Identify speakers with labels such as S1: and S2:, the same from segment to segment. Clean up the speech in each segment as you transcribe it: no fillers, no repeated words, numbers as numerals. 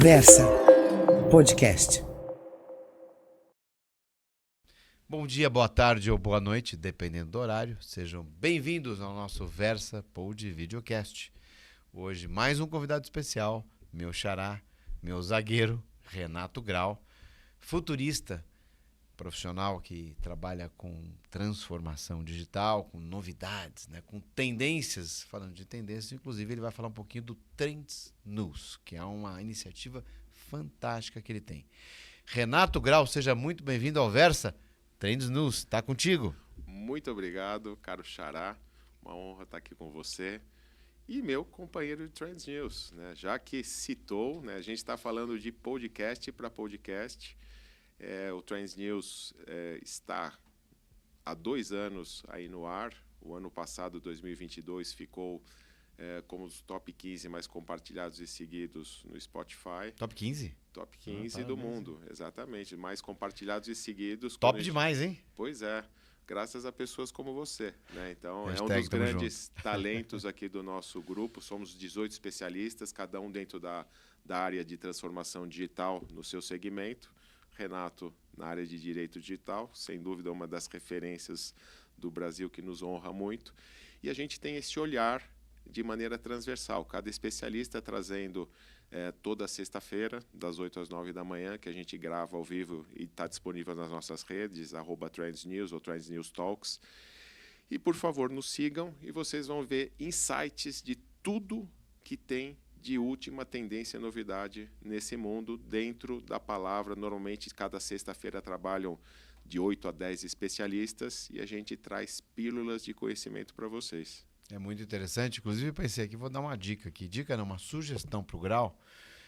S1: Versa Podcast.
S2: Bom dia, boa tarde ou boa noite, dependendo do horário. Sejam bem-vindos ao nosso Versa Pod Videocast. Hoje, mais um convidado especial, meu xará, meu zagueiro, Renato Grau, futurista, profissional que trabalha com transformação digital, com novidades, né, com tendências. Falando de tendências, inclusive, ele vai falar um pouquinho do Trends News, que é uma iniciativa fantástica que ele tem. Renato Grau, seja muito bem-vindo ao Versa. Trends News, tá contigo.
S3: Muito obrigado, caro xará. Uma honra estar aqui com você. E meu companheiro de Trends News, né? Já que citou, né, a gente está falando de podcast para podcast. O Trends News está há 2 anos aí no ar. O ano passado, 2022, ficou como os top 15 mais compartilhados e seguidos no Spotify.
S2: Top 15?
S3: Top 15 do mundo, exatamente. Mais compartilhados e seguidos.
S2: Top demais, hein?
S3: Pois é. Graças a pessoas como você, né? Então,
S2: Hashtag
S3: é um dos grandes
S2: junto.
S3: talentos aqui do nosso grupo. Somos 18 especialistas, cada um dentro da área de transformação digital no seu segmento. Renato, na área de direito digital, sem dúvida uma das referências do Brasil que nos honra muito. E a gente tem esse olhar de maneira transversal, cada especialista trazendo toda sexta-feira, das 8 às 9 da manhã, que a gente grava ao vivo e está disponível nas nossas redes, @TrendsNews ou Trends News Talks. E, por favor, nos sigam e vocês vão ver insights de tudo que tem de última tendência e novidade nesse mundo, dentro da palavra. Normalmente, cada sexta-feira trabalham de 8 a 10 especialistas e a gente traz pílulas de conhecimento para vocês.
S2: É muito interessante. Inclusive, eu pensei aqui, vou dar uma dica aqui. Dica não, uma sugestão para o Grau,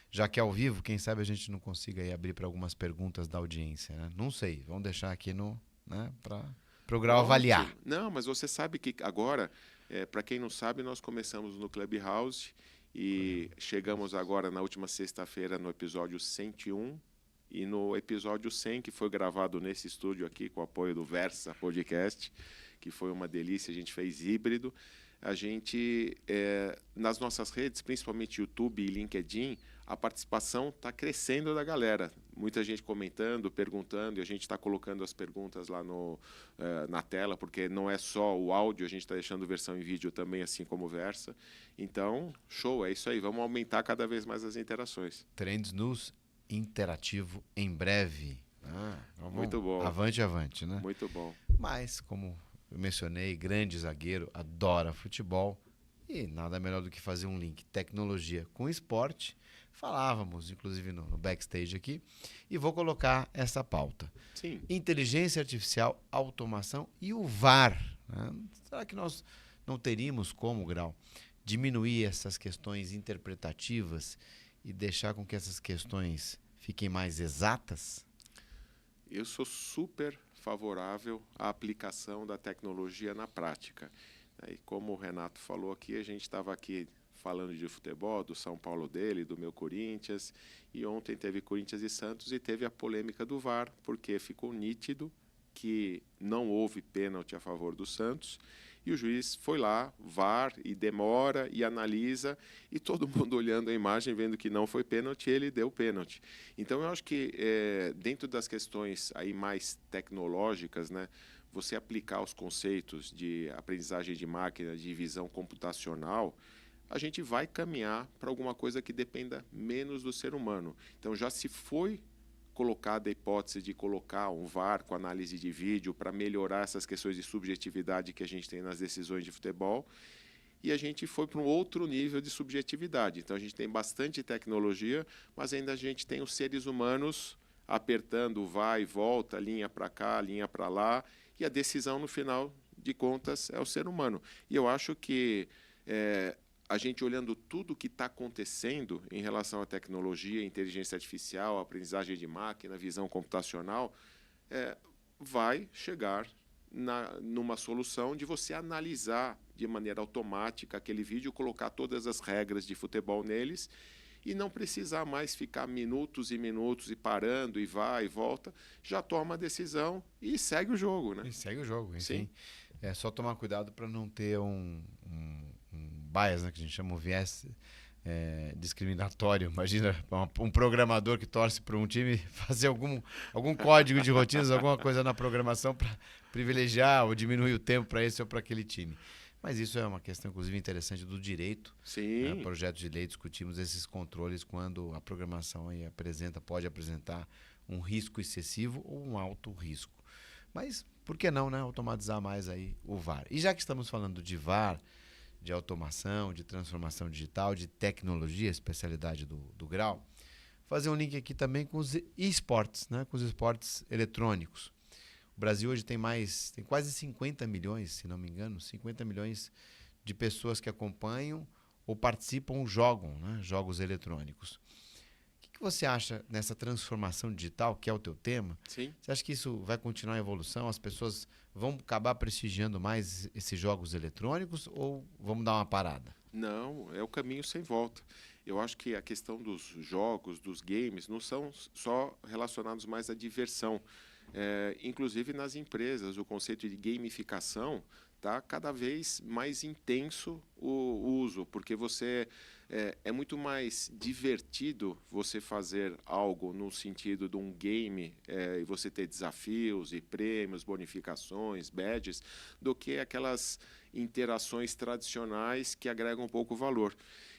S2: já que é ao vivo, quem sabe a gente não consiga aí abrir para algumas perguntas da audiência, né? Não sei, vamos deixar aqui para o Grau avaliar.
S3: Não, mas você sabe que agora, para quem não sabe, nós começamos no Clubhouse e chegamos agora na última sexta-feira no episódio 101 e no episódio 100, que foi gravado nesse estúdio aqui com o apoio do Versa Podcast, que foi uma delícia, a gente fez híbrido. A gente, nas nossas redes, principalmente YouTube e LinkedIn, a participação está crescendo da galera. Muita gente comentando, perguntando, e a gente está colocando as perguntas lá na tela, porque não é só o áudio, a gente está deixando versão em vídeo também, assim como o Versa. Então, show, é isso aí. Vamos aumentar cada vez mais as interações.
S2: Trends News interativo em breve.
S3: Muito bom.
S2: Avante, avante, né?
S3: Muito bom.
S2: Mas, como eu mencionei, grande zagueiro, adora futebol e nada melhor do que fazer um link tecnologia com esporte. Falávamos, inclusive, no backstage aqui, e vou colocar essa pauta.
S3: Sim.
S2: Inteligência artificial, automação e o VAR. Né? Será que nós não teríamos como, Grau, diminuir essas questões interpretativas e deixar com que essas questões fiquem mais exatas?
S3: Eu sou super favorável à aplicação da tecnologia na prática. E como o Renato falou aqui, a gente estava aqui falando de futebol, do São Paulo dele, do meu Corinthians, e ontem teve Corinthians e Santos e teve a polêmica do VAR, porque ficou nítido que não houve pênalti a favor do Santos, e o juiz foi lá, VAR, e demora, e analisa, e todo mundo olhando a imagem, vendo que não foi pênalti, ele deu pênalti. Então, eu acho que dentro das questões aí mais tecnológicas, né, você aplicar os conceitos de aprendizagem de máquina, de visão computacional, a gente vai caminhar para alguma coisa que dependa menos do ser humano. Então, já se foi colocada a hipótese de colocar um VAR com análise de vídeo para melhorar essas questões de subjetividade que a gente tem nas decisões de futebol, e a gente foi para um outro nível de subjetividade. Então, a gente tem bastante tecnologia, mas ainda a gente tem os seres humanos apertando vai e volta, linha para cá, linha para lá, e a decisão, no final de contas, é o ser humano. E eu acho que a gente olhando tudo o que está acontecendo em relação à tecnologia, inteligência artificial, aprendizagem de máquina, visão computacional, vai chegar numa solução de você analisar de maneira automática aquele vídeo, colocar todas as regras de futebol neles e não precisar mais ficar minutos e minutos e parando e vai e volta, já toma a decisão e segue o jogo, né?
S2: E segue o jogo, enfim.
S3: Sim.
S2: É só tomar cuidado para não ter um bias, né, que a gente chama o viés discriminatório. Imagina um programador que torce para um time fazer algum código de rotinas, alguma coisa na programação para privilegiar ou diminuir o tempo para esse ou para aquele time. Mas isso é uma questão, inclusive, interessante do direito.
S3: Sim.
S2: Projeto de lei, discutimos esses controles quando a programação aí pode apresentar um risco excessivo ou um alto risco. Mas por que não, né, automatizar mais aí o VAR? E já que estamos falando de VAR, de automação, de transformação digital, de tecnologia, especialidade do Grau, fazer um link aqui também com os esportes, né, com os esportes eletrônicos. O Brasil hoje tem quase 50 milhões, se não me engano, 50 milhões de pessoas que acompanham ou participam ou jogam, né, jogos eletrônicos. O que você acha nessa transformação digital, que é o teu tema?
S3: Sim.
S2: Você acha que isso vai continuar em evolução? As pessoas vão acabar prestigiando mais esses jogos eletrônicos ou vamos dar uma parada?
S3: Não, é o caminho sem volta. Eu acho que a questão dos jogos, dos games, não são só relacionados mais à diversão. Inclusive nas empresas, o conceito de gamificação está cada vez mais intenso o uso, porque é muito mais divertido você fazer algo no sentido de um game e você ter desafios e prêmios, bonificações, badges, do que aquelas interações tradicionais que agregam um pouco valor.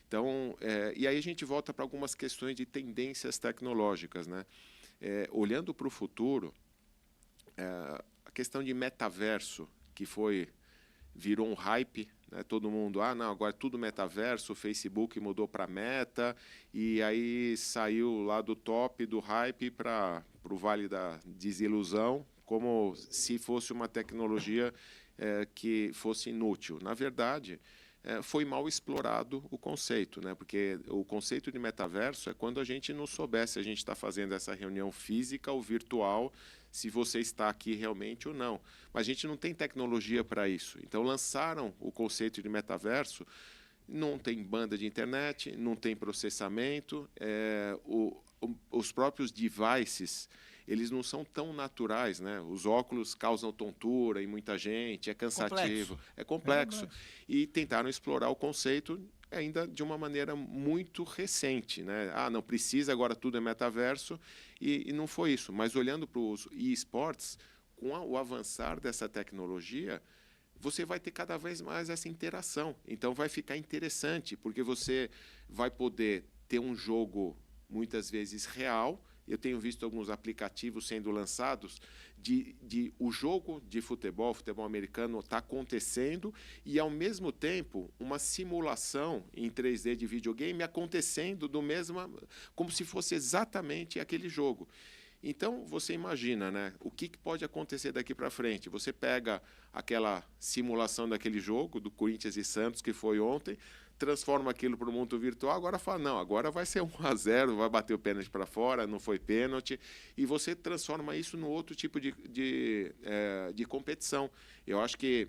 S3: Então, e aí a gente volta para algumas questões de tendências tecnológicas, né? Olhando para o futuro, a questão de metaverso, que virou um hype, né? Todo mundo, não, agora é tudo metaverso, o Facebook mudou para Meta, e aí saiu lá do top do hype para o vale da desilusão, como se fosse uma tecnologia que fosse inútil. Na verdade, foi mal explorado o conceito, né? Porque o conceito de metaverso é quando a gente não souber se a gente está fazendo essa reunião física ou virtual, se você está aqui realmente ou não. Mas a gente não tem tecnologia para isso. Então lançaram o conceito de metaverso, não tem banda de internet, não tem processamento, os próprios devices, eles não são tão naturais, né? Os óculos causam tontura em muita gente, é cansativo, é complexo. E tentaram explorar o conceito ainda de uma maneira muito recente, né? Não precisa, agora tudo é metaverso, e não foi isso. Mas olhando para os esportes, com o avançar dessa tecnologia, você vai ter cada vez mais essa interação. Então vai ficar interessante, porque você vai poder ter um jogo muitas vezes real. Eu tenho visto alguns aplicativos sendo lançados de o jogo de futebol americano está acontecendo e, ao mesmo tempo, uma simulação em 3D de videogame acontecendo como se fosse exatamente aquele jogo. Então, você imagina, né, o que pode acontecer daqui para frente. Você pega aquela simulação daquele jogo, do Corinthians e Santos, que foi ontem, transforma aquilo para o mundo virtual, agora fala, não, agora vai ser 1-0, vai bater o pênalti para fora, não foi pênalti, e você transforma isso num outro tipo de competição. Eu acho que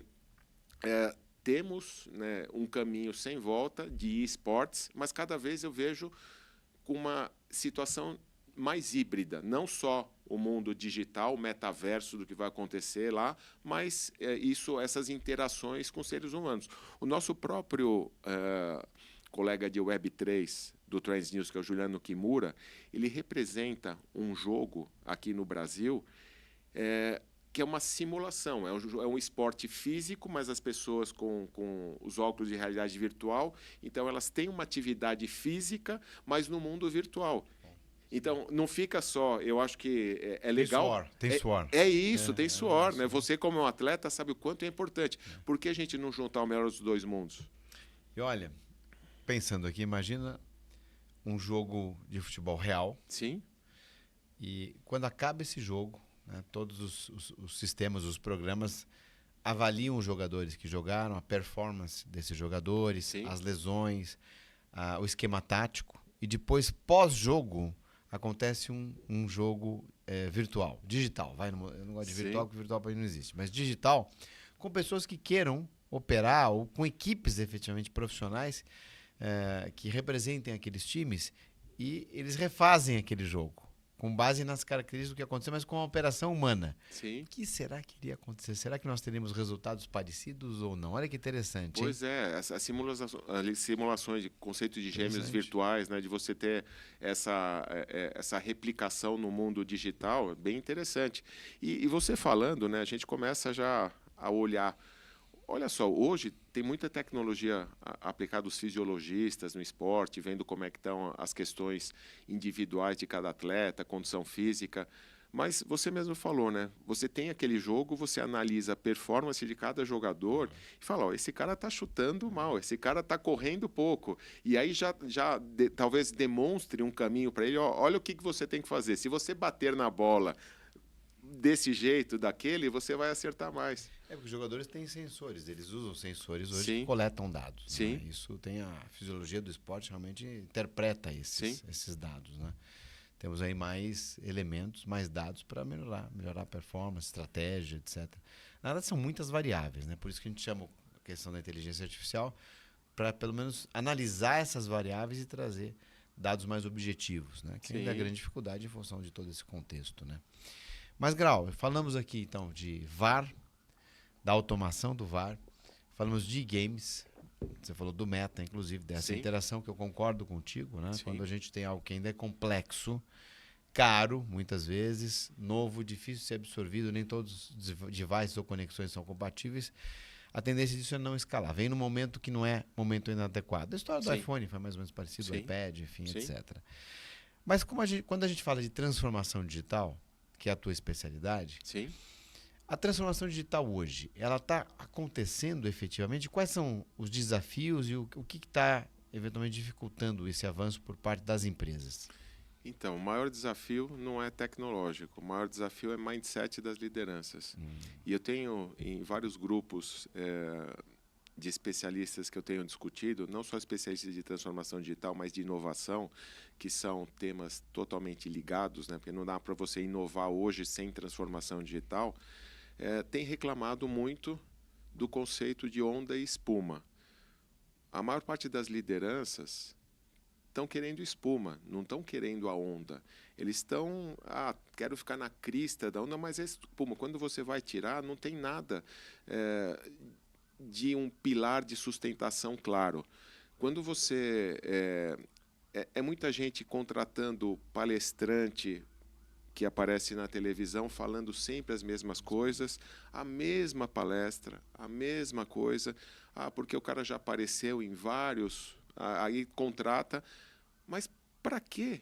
S3: temos, né, um caminho sem volta de esportes, mas cada vez eu vejo com uma situação mais híbrida, não só o mundo digital, o metaverso do que vai acontecer lá, mas essas interações com seres humanos. O nosso próprio colega de Web3 do Trends News, que é o Juliano Kimura, ele representa um jogo aqui no Brasil que é uma simulação, é um esporte físico, mas as pessoas com os óculos de realidade virtual, então elas têm uma atividade física, mas no mundo virtual. Então, não fica só, eu acho que é legal.
S2: Tem suor.
S3: É isso, tem suor, né? Você, como um atleta, sabe o quanto é importante. Por que a gente não juntar o melhor dos dois mundos?
S2: E olha, pensando aqui, imagina um jogo de futebol real.
S3: Sim.
S2: E quando acaba esse jogo, né, todos os sistemas, os programas avaliam os jogadores que jogaram, a performance desses jogadores,
S3: Sim.
S2: as lesões, o esquema tático. E depois, pós-jogo, acontece um jogo virtual, digital. Eu não gosto de virtual, porque virtual para mim não existe. Mas digital, com pessoas que queiram operar, ou com equipes efetivamente profissionais que representem aqueles times, e eles refazem aquele jogo com base nas características do que aconteceu, mas com a operação humana.
S3: Sim.
S2: O que será que iria acontecer? Será que nós teríamos resultados parecidos ou não? Olha que interessante.
S3: Pois é, as simulações de conceito de gêmeos virtuais, né, de você ter essa replicação no mundo digital, é bem interessante. E você falando, né, a gente começa já a olhar. Olha só, hoje tem muita tecnologia aplicada aos fisiologistas no esporte, vendo como é que estão as questões individuais de cada atleta, condição física. Mas você mesmo falou, né? Você tem aquele jogo, você analisa a performance de cada jogador e fala, ó, esse cara está chutando mal, esse cara está correndo pouco. E aí talvez demonstre um caminho para ele, ó, olha o que você tem que fazer. Se você bater na bola desse jeito, daquele, você vai acertar mais.
S2: Porque os jogadores têm sensores, eles usam sensores hoje
S3: Sim.
S2: que coletam dados.
S3: Sim.
S2: Né? Isso tem a fisiologia do esporte, realmente interpreta esses dados. Né? Temos aí mais elementos, mais dados para melhorar a performance, estratégia, etc. Na verdade, são muitas variáveis, né? Por isso que a gente chama a questão da inteligência artificial para, pelo menos, analisar essas variáveis e trazer dados mais objetivos, né? Que ainda é a grande dificuldade em função de todo esse contexto, né? Mas, Grau, falamos aqui, então, de VAR, da automação do VAR, falamos de games, você falou do meta, inclusive, dessa interação que eu concordo contigo, né? Quando a gente tem algo que ainda é complexo, caro, muitas vezes, novo, difícil de ser absorvido, nem todos os devices ou conexões são compatíveis, a tendência disso é não escalar. Vem num momento que não é momento inadequado. A história do iPhone foi mais ou menos parecida, do iPad, enfim, etc. Mas quando a gente fala de transformação digital, que é a tua especialidade, a transformação digital hoje, ela está acontecendo efetivamente? Quais são os desafios e o que está eventualmente dificultando esse avanço por parte das empresas?
S3: Então, o maior desafio não é tecnológico, o maior desafio é mindset das lideranças. E eu tenho em vários grupos de especialistas que eu tenho discutido, não só especialistas de transformação digital, mas de inovação, que são temas totalmente ligados, né? Porque não dá para você inovar hoje sem transformação digital, tem reclamado muito do conceito de onda e espuma. A maior parte das lideranças estão querendo espuma, não estão querendo a onda. Eles estão, quero ficar na crista da onda, mas é espuma. Quando você vai tirar, não tem nada de um pilar de sustentação claro. Quando você... É muita gente contratando palestrante que aparece na televisão falando sempre as mesmas coisas, a mesma palestra, a mesma coisa, porque o cara já apareceu em vários, aí contrata, mas para que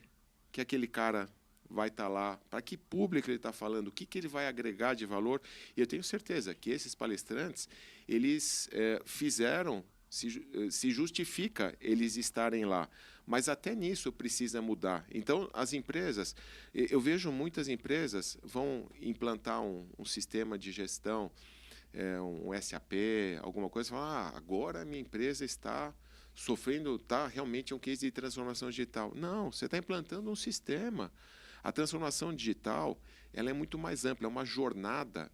S3: aquele cara vai estar lá? Para que público ele está falando? O que ele vai agregar de valor? E eu tenho certeza que esses palestrantes, eles fizeram, se justifica eles estarem lá. Mas até nisso precisa mudar. Então, as empresas, eu vejo muitas empresas vão implantar um sistema de gestão, um SAP, alguma coisa, falam, agora a minha empresa está sofrendo, está realmente um case de transformação digital. Não, você está implantando um sistema. A transformação digital ela é muito mais ampla, é uma jornada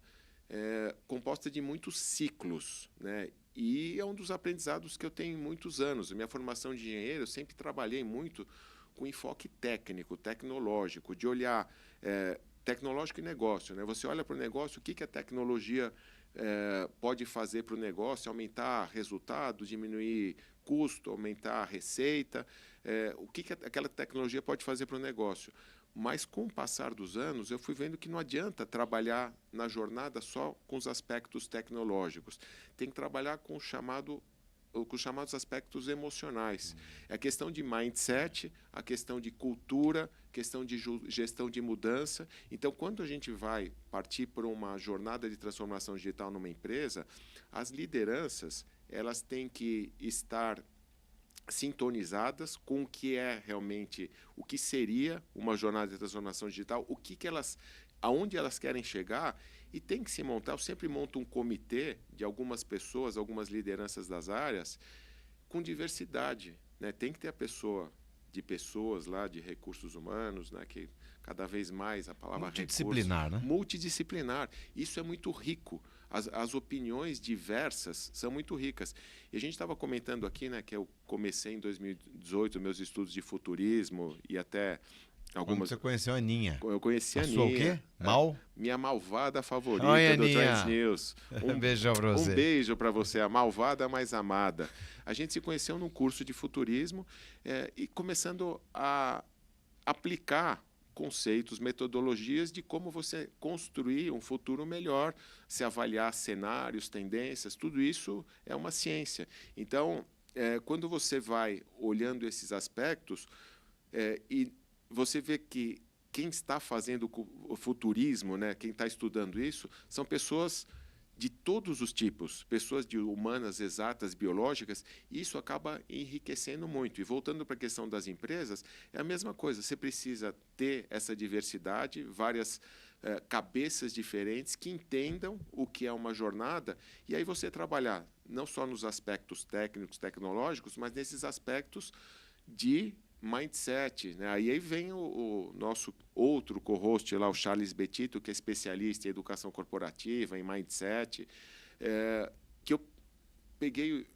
S3: composta de muitos ciclos, né? E é um dos aprendizados que eu tenho em muitos anos. Minha formação de engenheiro, eu sempre trabalhei muito com enfoque técnico, tecnológico, de olhar tecnológico e negócio, né? Você olha para o negócio, o que a tecnologia pode fazer para o negócio, aumentar resultado, diminuir custo, aumentar a receita, o que aquela tecnologia pode fazer para o negócio. Mas, com o passar dos anos, eu fui vendo que não adianta trabalhar na jornada só com os aspectos tecnológicos. Tem que trabalhar com os chamados aspectos emocionais. É a questão de mindset, a questão de cultura, questão de gestão de mudança. Então, quando a gente vai partir para uma jornada de transformação digital numa empresa, as lideranças elas têm que estar sintonizadas com o que é realmente, o que seria uma jornada de transformação digital, aonde elas querem chegar, e tem que se montar. Eu sempre monto um comitê de algumas pessoas, algumas lideranças das áreas, com diversidade, né? Tem que ter pessoas lá de recursos humanos, né? Que cada vez mais a palavra
S2: multidisciplinar,
S3: recurso,
S2: né?
S3: Multidisciplinar. Isso é muito rico. As opiniões diversas são muito ricas. E a gente estava comentando aqui, né, que eu comecei em 2018 meus estudos de futurismo e até
S2: Quando você conheceu a Aninha.
S3: Eu conheci a
S2: Sua o
S3: Aninha.
S2: quê?
S3: Minha malvada favorita
S2: Oi,
S3: do
S2: Aninha.
S3: Trends News.
S2: Um beijão pra você.
S3: Um beijo para você, a malvada mais amada. A gente se conheceu num curso de futurismo e começando a aplicar conceitos, metodologias de como você construir um futuro melhor, se avaliar cenários, tendências, tudo isso é uma ciência. Então, quando você vai olhando esses aspectos e você vê que quem está fazendo o futurismo, né, quem está estudando isso, são pessoas de todos os tipos, pessoas de humanas, exatas, biológicas, e isso acaba enriquecendo muito. E voltando para a questão das empresas, é a mesma coisa, você precisa ter essa diversidade, várias cabeças diferentes que entendam o que é uma jornada, e aí você trabalhar não só nos aspectos técnicos, tecnológicos, mas nesses aspectos de mindset, né? Aí vem o nosso outro co-host lá, o Charles Betito, que é especialista em educação corporativa, em mindset, que eu peguei,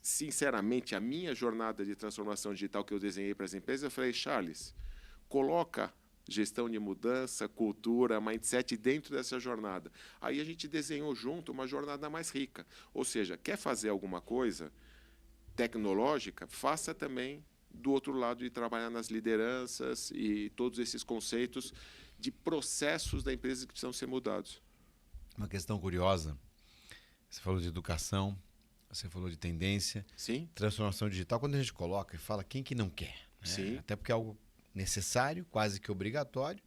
S3: sinceramente, a minha jornada de transformação digital que eu desenhei para as empresas, eu falei, Charles, coloca gestão de mudança, cultura, mindset dentro dessa jornada. Aí a gente desenhou junto uma jornada mais rica. Ou seja, quer fazer alguma coisa tecnológica, faça também do outro lado de trabalhar nas lideranças e todos esses conceitos de processos da empresa que precisam ser mudados.
S2: Uma questão curiosa, você falou de educação, você falou de tendência,
S3: Sim.
S2: Transformação digital, quando a gente coloca e fala quem que não quer, né?
S3: Sim.
S2: Até porque é algo necessário, quase que obrigatório,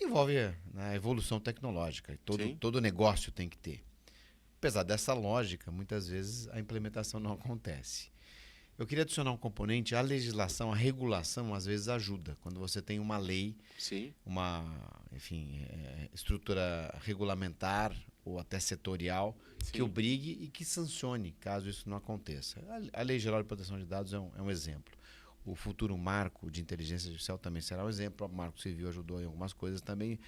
S2: envolve a evolução tecnológica, e todo negócio tem que ter. Apesar dessa lógica, muitas vezes a implementação não acontece. Eu queria adicionar um componente, a legislação, a regulação, às vezes ajuda. Quando você tem uma lei,
S3: Sim.
S2: uma estrutura regulamentar ou até setorial,
S3: Sim.
S2: que obrigue e que sancione, caso isso não aconteça. A Lei Geral de Proteção de Dados é um exemplo. O futuro marco de inteligência artificial também será um exemplo. O Marco Civil ajudou em algumas coisas também.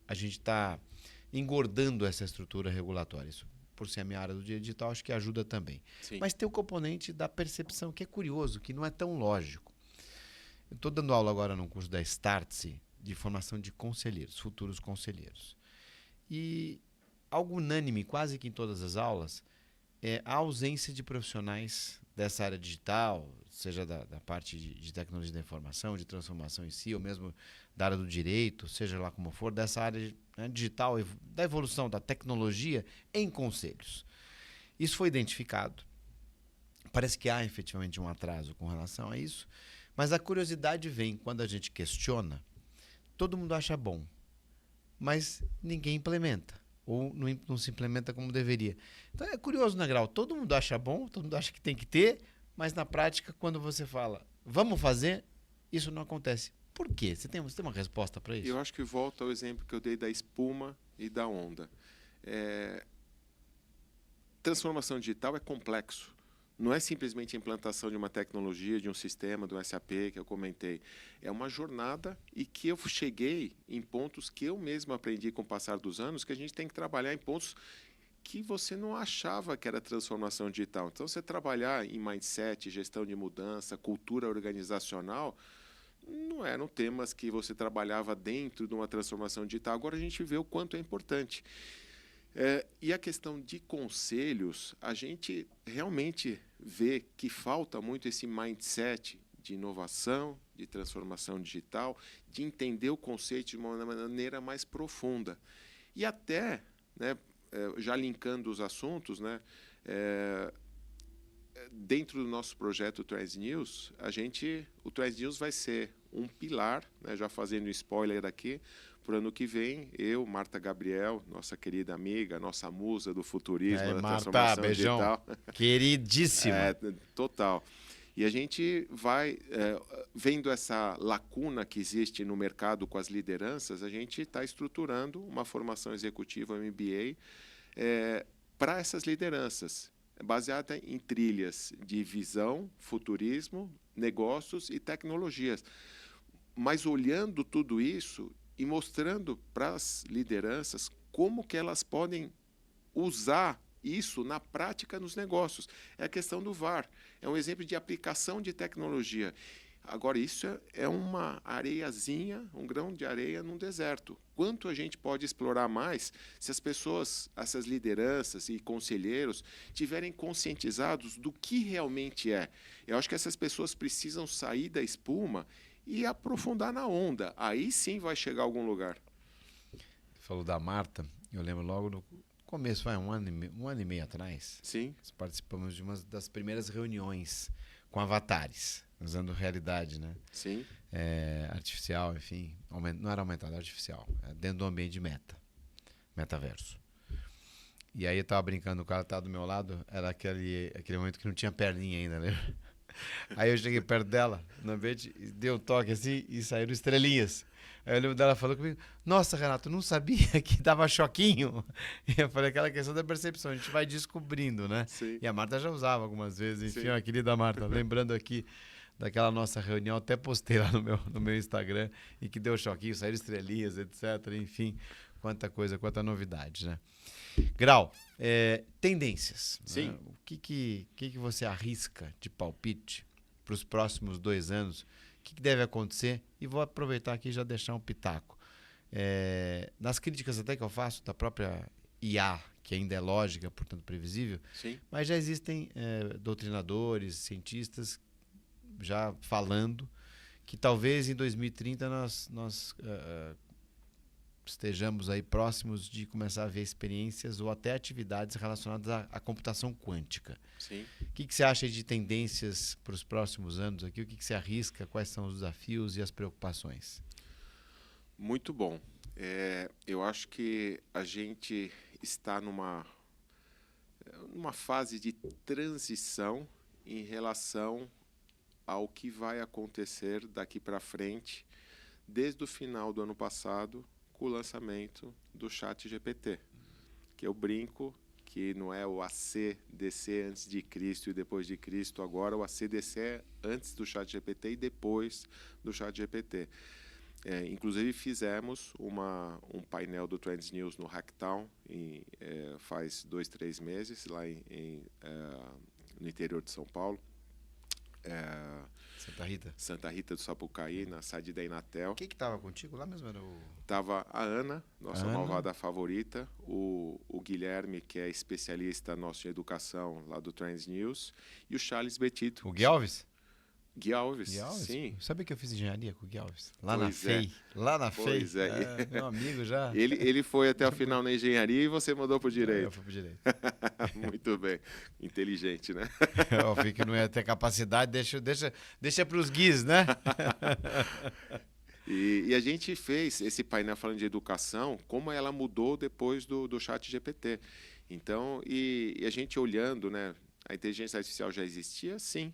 S2: A gente está engordando essa estrutura regulatória. Isso, por ser a minha área do digital, acho que ajuda também.
S3: Sim.
S2: Mas tem o componente da percepção, que é curioso, que não é tão lógico. Eu estou dando aula agora num curso da Startse, de formação de conselheiros, futuros conselheiros. E algo unânime, quase que em todas as aulas, é a ausência de profissionais dessa área digital, seja da parte de tecnologia da informação, de transformação em si, ou mesmo da área do direito, seja lá como for, dessa área digital, da evolução da tecnologia em conselhos. Isso foi identificado. Parece que há efetivamente um atraso com relação a isso, mas a curiosidade vem quando a gente questiona. Todo mundo acha bom, mas ninguém implementa, ou não se implementa como deveria. Então é curioso, né, Grau? Todo mundo acha bom, todo mundo acha que tem que ter, mas na prática, quando você fala, vamos fazer, isso não acontece. Por quê? Você tem uma resposta para isso?
S3: Eu acho que volta ao exemplo que eu dei da espuma e da onda. Transformação digital é complexo. Não é simplesmente a implantação de uma tecnologia, de um sistema, do SAP que eu comentei. É uma jornada e que eu cheguei em pontos que eu mesmo aprendi com o passar dos anos, que a gente tem que trabalhar em pontos que você não achava que era transformação digital. Então, você trabalhar em mindset, gestão de mudança, cultura organizacional, não eram temas que você trabalhava dentro de uma transformação digital. Agora a gente vê o quanto é importante. E a questão de conselhos, a gente realmente vê que falta muito esse mindset de inovação, de transformação digital, de entender o conceito de uma maneira mais profunda. E até, né, já linkando os assuntos, né, dentro do nosso projeto Trends News, o Trends News vai ser um pilar, né, já fazendo spoiler aqui, para o ano que vem, eu, Marta Gabriel, nossa querida amiga, nossa musa do futurismo, da transformação
S2: beijão.
S3: digital.
S2: Queridíssima.
S3: Total. E a gente vai, vendo essa lacuna que existe no mercado com as lideranças, a gente está estruturando uma formação executiva, MBA, para essas lideranças, baseada em trilhas de visão, futurismo, negócios e tecnologias. Mas olhando tudo isso e mostrando para as lideranças como que elas podem usar isso na prática nos negócios. É a questão do VAR. É um exemplo de aplicação de tecnologia. Agora, isso é uma areiazinha, um grão de areia num deserto. Quanto a gente pode explorar mais se as pessoas, essas lideranças e conselheiros, tiverem conscientizados do que realmente é? Eu acho que essas pessoas precisam sair da espuma e aprofundar na onda. Aí sim vai chegar a algum lugar.
S2: Falou da Marta, eu lembro logo no começo, um ano e meio atrás,
S3: Sim.
S2: nós participamos de uma das primeiras reuniões com avatares, usando realidade, né?
S3: Sim.
S2: Artificial, enfim, não era aumentada, artificial, dentro do ambiente de metaverso. E aí eu tava brincando, o cara tava do meu lado, era aquele momento que não tinha perninha ainda, lembra? Aí eu cheguei perto dela, no ambiente, dei um toque assim e saíram estrelinhas. Aí eu lembro dela falando comigo, nossa, Renato, não sabia que dava choquinho. E eu falei, aquela questão da percepção, a gente vai descobrindo, né?
S3: Sim.
S2: E a Marta já usava algumas vezes, enfim,
S3: Sim.
S2: ó, querida Marta, lembrando aqui daquela nossa reunião, até postei lá no meu Instagram, e que deu choquinho, saíram estrelinhas, etc. Enfim, quanta coisa, quanta novidade, né? Grau, tendências.
S3: Sim.
S2: Né? O que você arrisca de palpite para os próximos 2 anos? O que deve acontecer? E vou aproveitar aqui e já deixar um pitaco. Nas críticas até que eu faço da própria IA, que ainda é lógica, portanto previsível,
S3: Sim.
S2: mas já existem doutrinadores, cientistas já falando que talvez em 2030 nós estejamos aí próximos de começar a ver experiências ou até atividades relacionadas à computação quântica.
S3: Sim.
S2: O que você acha de tendências para os próximos anos aqui? O que você arrisca? Quais são os desafios e as preocupações?
S3: Muito bom. Eu acho que a gente está numa fase de transição em relação ao que vai acontecer daqui para frente, desde o final do ano passado, com o lançamento do ChatGPT, que eu brinco que não é o ACDC antes de Cristo e depois de Cristo, agora o ACDC é antes do ChatGPT e depois do ChatGPT. Inclusive fizemos um painel do Trends News no Hacktown faz 2, 3 meses, lá no interior de São Paulo. Santa Rita do Sapucaí, na sede da Inatel.
S2: Quem que estava contigo lá mesmo?
S3: Estava a Ana, nossa malvada favorita, o Guilherme, que é especialista nosso em educação lá do Trends News, e o Charles Betito.
S2: O Gui Alves?
S3: Gui Alves,
S2: sim. Sabe que eu fiz engenharia com o Gui Alves? Lá
S3: Pois
S2: na FEI. Lá na FEI.
S3: Pois é.
S2: Meu amigo já.
S3: Ele foi até o final na engenharia e você mudou para o direito.
S2: Eu fui para o direito.
S3: Muito bem. Inteligente, né?
S2: Eu vi que não ia ter capacidade, deixa para os Guis, né?
S3: E a gente fez esse painel falando de educação, como ela mudou depois do ChatGPT. Então, e a gente olhando, né? A inteligência artificial já existia, sim,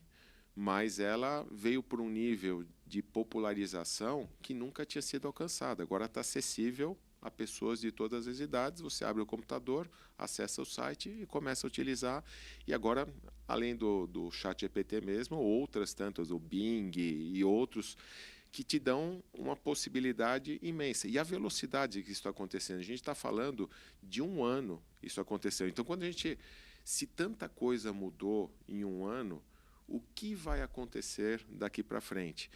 S3: mas ela veio para um nível de popularização que nunca tinha sido alcançado. Agora está acessível a pessoas de todas as idades. Você abre o computador, acessa o site e começa a utilizar. E agora, além do ChatGPT mesmo, outras tantas, o Bing e outros, que te dão uma possibilidade imensa. E a velocidade que isso está acontecendo, a gente está falando de 1 ano isso aconteceu. Então, se tanta coisa mudou em 1 ano, o que vai acontecer daqui para frente?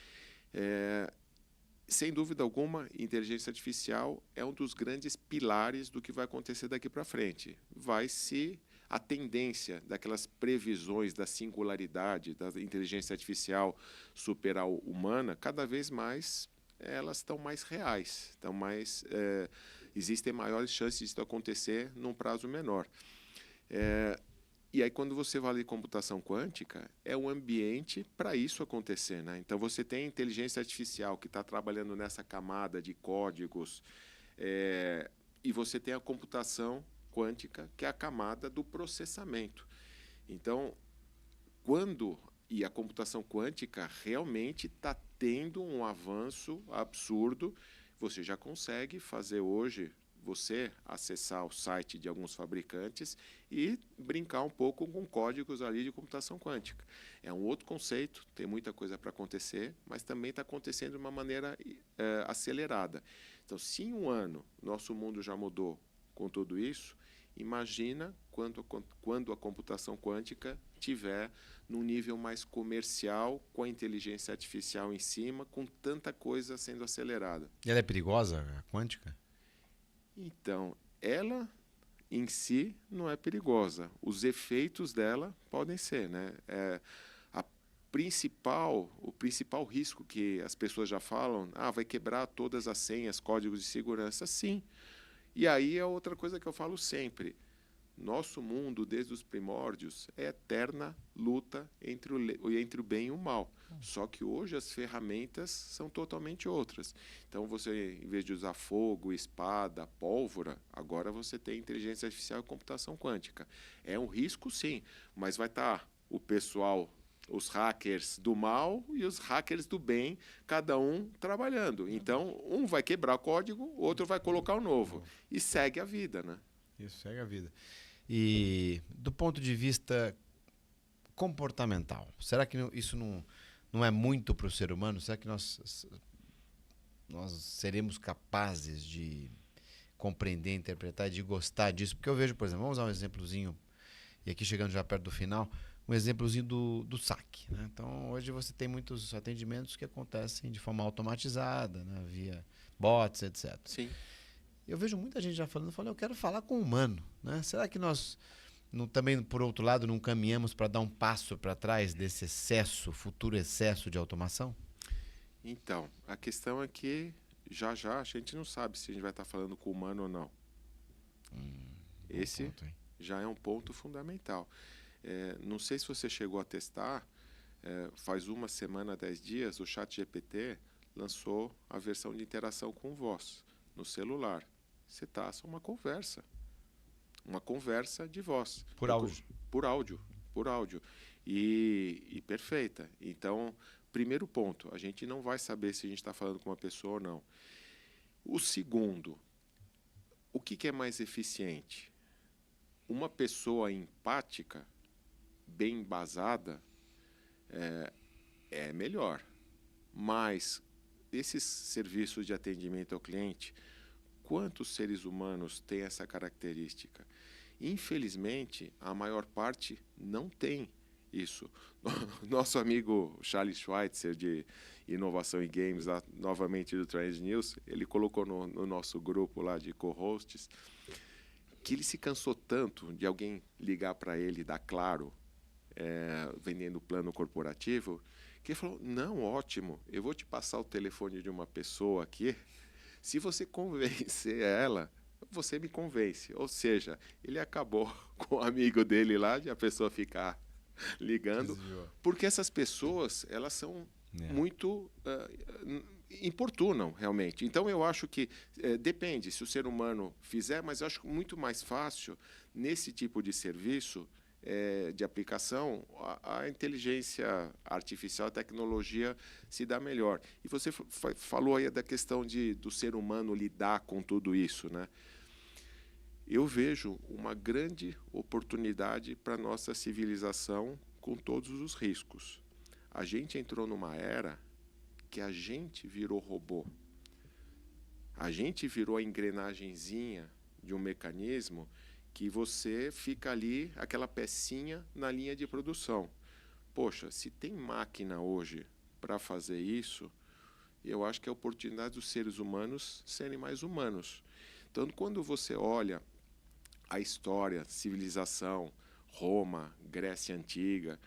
S3: Sem dúvida alguma, inteligência artificial é um dos grandes pilares do que vai acontecer daqui para frente. A tendência daquelas previsões da singularidade da inteligência artificial superar a humana, cada vez mais elas estão mais reais, existem maiores chances disso acontecer num prazo menor. E aí, quando você fala de computação quântica, é um ambiente para isso acontecer, né? Então, você tem a inteligência artificial que está trabalhando nessa camada de códigos, e você tem a computação quântica, que é a camada do processamento. Então, a computação quântica realmente está tendo um avanço absurdo, você já consegue fazer hoje, você acessar o site de alguns fabricantes e brincar um pouco com códigos ali de computação quântica. É um outro conceito, tem muita coisa para acontecer, mas também está acontecendo de uma maneira acelerada. Então, se em 1 ano nosso mundo já mudou com tudo isso, Imagina quando a computação quântica tiver num nível mais comercial, com a inteligência artificial em cima, com tanta coisa sendo acelerada.
S2: E ela é perigosa, a quântica?
S3: Então, ela em si não é perigosa. Os efeitos dela podem ser, né? O principal risco que as pessoas já falam, vai quebrar todas as senhas, códigos de segurança, sim. E aí é outra coisa que eu falo sempre. Nosso mundo, desde os primórdios, é eterna luta entre o bem e o mal. Só que hoje as ferramentas são totalmente outras. Então, você, em vez de usar fogo, espada, pólvora, agora você tem inteligência artificial e computação quântica. É um risco, sim, mas vai estar o pessoal, os hackers do mal e os hackers do bem, cada um trabalhando. Então, um vai quebrar o código, o outro vai colocar o novo. E segue a vida, né?
S2: Isso, segue a vida. E do ponto de vista comportamental, será que isso não é muito para o ser humano? Será que nós seremos capazes de compreender, interpretar, de gostar disso? Porque eu vejo, por exemplo, vamos usar um exemplozinho, e aqui chegando já perto do final, um exemplozinho do saque, né? Então, hoje você tem muitos atendimentos que acontecem de forma automatizada, né? Via bots, etc.
S3: Sim.
S2: Eu vejo muita gente já falando, eu quero falar com o humano, né? Será que nós também, por outro lado, não caminhamos para dar um passo para trás desse futuro excesso de automação?
S3: Então, a questão é que já a gente não sabe se a gente vai estar falando com o humano ou não. Esse já é um ponto fundamental. Não sei se você chegou a testar, faz 1 semana, 10 dias, o ChatGPT lançou a versão de interação com voz no celular. Você só uma conversa de voz.
S2: Por áudio.
S3: Por áudio. E perfeita. Então, primeiro ponto, a gente não vai saber se a gente está falando com uma pessoa ou não. O segundo, o que é mais eficiente? Uma pessoa empática, bem embasada, é melhor. Mas esses serviços de atendimento ao cliente, quantos seres humanos têm essa característica? Infelizmente, a maior parte não tem isso. Nosso amigo Charles Schweitzer, de Inovação e Games, lá, novamente do Trend News, ele colocou no nosso grupo lá de co-hosts que ele se cansou tanto de alguém ligar para ele da Claro, vendendo plano corporativo, que ele falou, não, ótimo, eu vou te passar o telefone de uma pessoa aqui. Se você convencer ela, você me convence. Ou seja, ele acabou com o amigo dele lá, de a pessoa ficar ligando, porque essas pessoas, elas são muito importunam, realmente. Então, eu acho que depende se o ser humano fizer, mas eu acho muito mais fácil, nesse tipo de serviço, de aplicação, a inteligência artificial, a tecnologia se dá melhor. E você falou aí da questão do ser humano lidar com tudo isso, né? Eu vejo uma grande oportunidade para a nossa civilização com todos os riscos. A gente entrou numa era que a gente virou robô. A gente virou a engrenagenzinha de um mecanismo que você fica ali, aquela pecinha na linha de produção. Poxa, se tem máquina hoje para fazer isso, eu acho que é a oportunidade dos seres humanos serem mais humanos. Então, quando você olha a história, civilização, Roma, Grécia Antiga,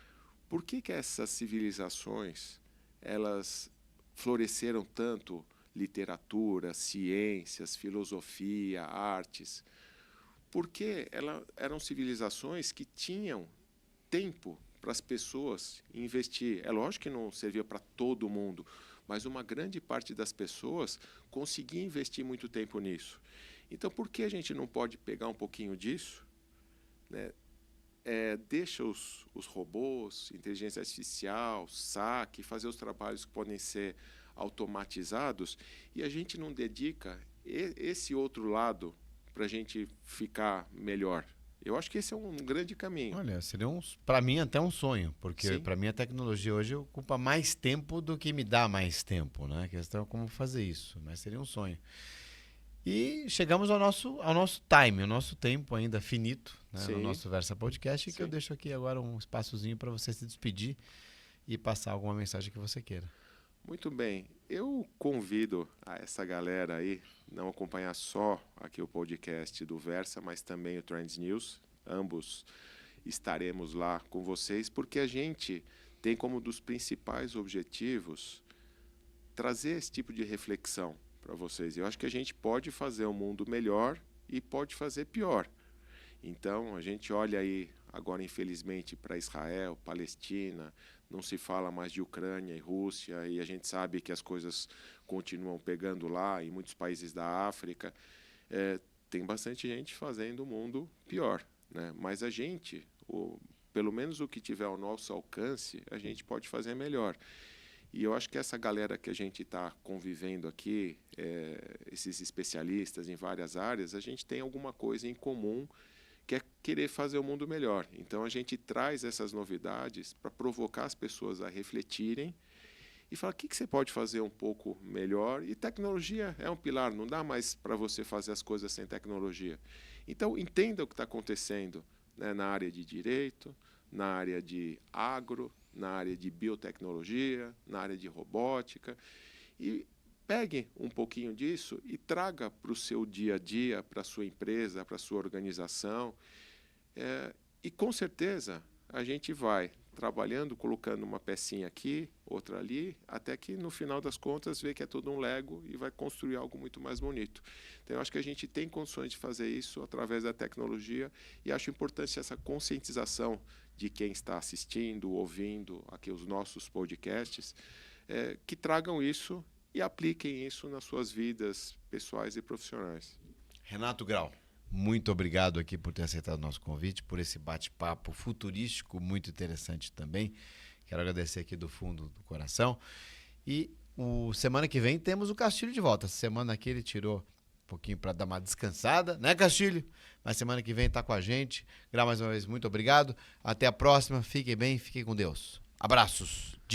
S3: por que essas civilizações elas floresceram tanto? Literatura, ciências, filosofia, artes. Porque eram civilizações que tinham tempo para as pessoas investir. É lógico que não servia para todo mundo, mas uma grande parte das pessoas conseguia investir muito tempo nisso. Então, por que a gente não pode pegar um pouquinho disso, né? Deixa os robôs, inteligência artificial, saque, fazer os trabalhos que podem ser automatizados, e a gente não dedica esse outro lado para a gente ficar melhor. Eu acho que esse é um grande caminho.
S2: Olha, seria para mim até um sonho, porque para mim a tecnologia hoje ocupa mais tempo do que me dá mais tempo, né? A questão é como fazer isso, mas seria um sonho. E chegamos ao nosso time, o nosso tempo ainda finito, né, no
S3: Sim.
S2: nosso Versa Podcast, que eu
S3: Sim.
S2: deixo aqui agora um espaçozinho para você se despedir e passar alguma mensagem que você queira.
S3: Muito bem. Eu convido a essa galera aí não acompanhar só aqui o podcast do Versa, mas também o Trends News. Ambos estaremos lá com vocês, porque a gente tem como dos principais objetivos trazer esse tipo de reflexão para vocês. Eu acho que a gente pode fazer um mundo melhor e pode fazer pior. Então, a gente olha aí agora, infelizmente, para Israel, Palestina, não se fala mais de Ucrânia e Rússia, e a gente sabe que as coisas continuam pegando lá em muitos países da África. Tem bastante gente fazendo o mundo pior, né? Mas a gente, pelo menos o que tiver ao nosso alcance, a gente pode fazer melhor. E eu acho que essa galera que a gente está convivendo aqui, esses especialistas em várias áreas, a gente tem alguma coisa em comum, que é querer fazer o mundo melhor. Então, a gente traz essas novidades para provocar as pessoas a refletirem e falar o que você pode fazer um pouco melhor. E tecnologia é um pilar, não dá mais para você fazer as coisas sem tecnologia. Então, entenda o que está acontecendo, né, na área de direito, na área de agro, na área de biotecnologia, na área de robótica, e pegue um pouquinho disso e traga para o seu dia a dia, para a sua empresa, para a sua organização. E com certeza a gente vai trabalhando, colocando uma pecinha aqui, outra ali, até que no final das contas vê que é todo um Lego e vai construir algo muito mais bonito. Então eu acho que a gente tem condições de fazer isso através da tecnologia e acho importante essa conscientização de quem está assistindo, ouvindo aqui os nossos podcasts, que tragam isso e apliquem isso nas suas vidas pessoais e profissionais.
S2: Renato Grau, muito obrigado aqui por ter aceitado o nosso convite, por esse bate-papo futurístico muito interessante também. Quero agradecer aqui do fundo do coração. E semana que vem temos o Castilho de volta. Essa semana aqui ele tirou um pouquinho para dar uma descansada, né, Castilho? Mas semana que vem está com a gente. Grau, mais uma vez, muito obrigado. Até a próxima. Fiquem bem, fiquem com Deus. Abraços.